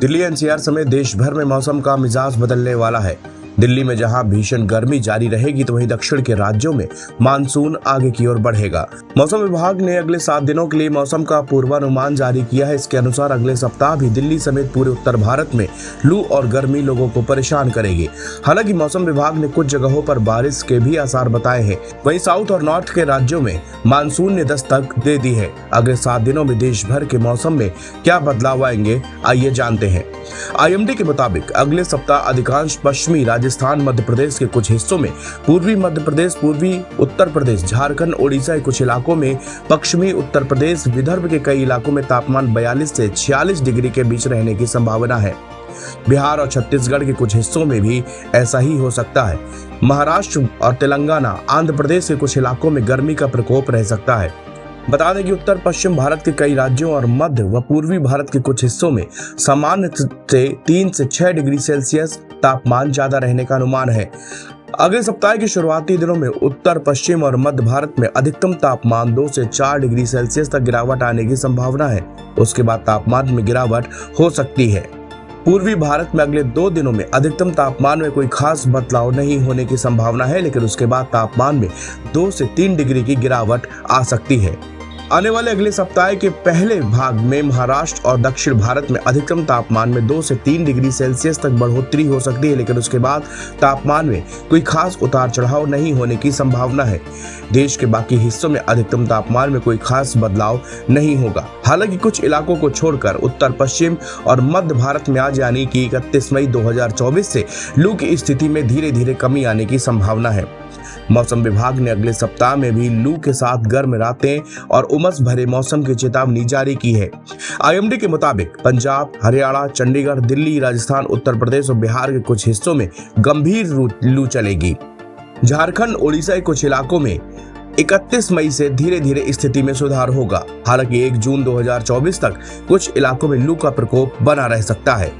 Delhi NCR समेत देश भर में मौसम का मिजाज बदलने वाला है। दिल्ली में जहां भीषण गर्मी जारी रहेगी तो वहीं दक्षिण के राज्यों में मानसून आगे की ओर बढ़ेगा। मौसम विभाग ने अगले 7 दिनों के लिए मौसम का पूर्वानुमान जारी किया है। इसके अनुसार अगले सप्ताह भी दिल्ली समेत पूरे उत्तर भारत में लू और गर्मी लोगों को परेशान करेगी। हालांकि मौसम विभाग ने कुछ जगहों पर बारिश के भी आसार बताए हैं। वहीं साउथ और नॉर्थ के राज्यों में मानसून ने दस्तक दे दी है। अगले 7 दिनों में देश भर के मौसम में क्या बदलाव आएंगे, आइए जानते हैं। IMD के मुताबिक अगले सप्ताह अधिकांश पश्चिमी राजस्थान, मध्य प्रदेश के कुछ हिस्सों में, पूर्वी मध्य प्रदेश, पूर्वी उत्तर प्रदेश, झारखंड, ओडिशा के कुछ इलाकों में, पश्चिमी उत्तर प्रदेश, विदर्भ के कई इलाकों में तापमान 42 से 46 डिग्री के बीच रहने की संभावना है। बिहार और छत्तीसगढ़ के कुछ हिस्सों में भी ऐसा ही हो सकता है। महाराष्ट्र और तेलंगाना, आंध्र प्रदेश के कुछ इलाकों में गर्मी का प्रकोप रह सकता है। बता दें कि उत्तर पश्चिम भारत के कई राज्यों और मध्य व पूर्वी भारत के कुछ हिस्सों में सामान्य से 3 से 6 डिग्री सेल्सियस तापमान ज्यादा रहने का अनुमान है। अगले सप्ताह के शुरुआती दिनों में उत्तर पश्चिम और मध्य भारत में अधिकतम तापमान 2 से 4 डिग्री सेल्सियस तक गिरावट आने की संभावना है। उसके बाद तापमान में गिरावट हो सकती है। पूर्वी भारत में अगले 2 दिनों में अधिकतम तापमान में कोई खास बदलाव नहीं होने की संभावना है, लेकिन उसके बाद तापमान में 2 से 3 डिग्री की गिरावट आ सकती है। आने वाले अगले सप्ताह के पहले भाग में महाराष्ट्र और दक्षिण भारत में अधिकतम तापमान में 2 से 3 डिग्री सेल्सियस तक बढ़ोतरी हो सकती है, लेकिन उसके बाद तापमान में कोई खास उतार चढ़ाव नहीं होने की संभावना है। देश के बाकी हिस्सों में अधिकतम तापमान में कोई खास बदलाव नहीं होगा। हालांकि कुछ इलाकों को छोड़कर उत्तर पश्चिम और मध्य भारत में आज यानी कि 31 मई 2024 से लू की स्थिति में धीरे धीरे कमी आने की संभावना है। मौसम विभाग ने अगले सप्ताह में भी लू के साथ गर्म रातें और उमस भरे मौसम की चेतावनी जारी की है। IMD के मुताबिक पंजाब, हरियाणा, चंडीगढ़, दिल्ली, राजस्थान, उत्तर प्रदेश और बिहार के कुछ हिस्सों में गंभीर लू चलेगी। झारखंड, ओडिशा के कुछ इलाकों में 31 मई से धीरे धीरे स्थिति में सुधार होगा। हालांकि 1 जून 2024 तक कुछ इलाकों में लू का प्रकोप बना रह सकता है।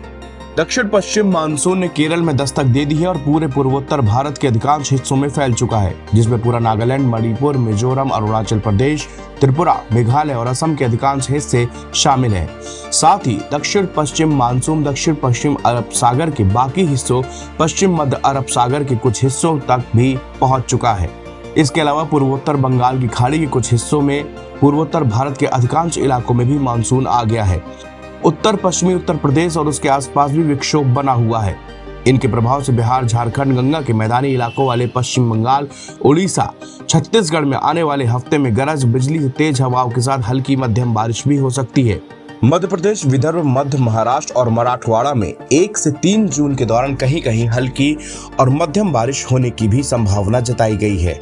दक्षिण पश्चिम मानसून ने केरल में दस्तक दे दी है और पूरे पूर्वोत्तर भारत के अधिकांश हिस्सों में फैल चुका है, जिसमें पूरा नागालैंड, मणिपुर, मिजोरम, अरुणाचल प्रदेश, त्रिपुरा, मेघालय और असम के अधिकांश हिस्से शामिल हैं। साथ ही दक्षिण पश्चिम मानसून दक्षिण पश्चिम अरब सागर के बाकी हिस्सों, पश्चिम मध्य अरब सागर के कुछ हिस्सों तक भी पहुंच चुका है। इसके अलावा पूर्वोत्तर बंगाल की खाड़ी के कुछ हिस्सों में, पूर्वोत्तर भारत के अधिकांश इलाकों में भी मानसून आ गया है। उत्तर पश्चिमी उत्तर प्रदेश और उसके आसपास भी विक्षोभ बना हुआ है। इनके प्रभाव से बिहार, झारखंड, गंगा के मैदानी इलाकों वाले पश्चिम बंगाल, उड़ीसा, छत्तीसगढ़ में आने वाले हफ्ते में गरज बिजली से तेज हवाओं के साथ हल्की मध्यम बारिश भी हो सकती है। मध्य प्रदेश, विदर्भ, मध्य महाराष्ट्र और मराठवाड़ा में 1 से 3 जून के दौरान कहीं कहीं हल्की और मध्यम बारिश होने की भी संभावना जताई गई है।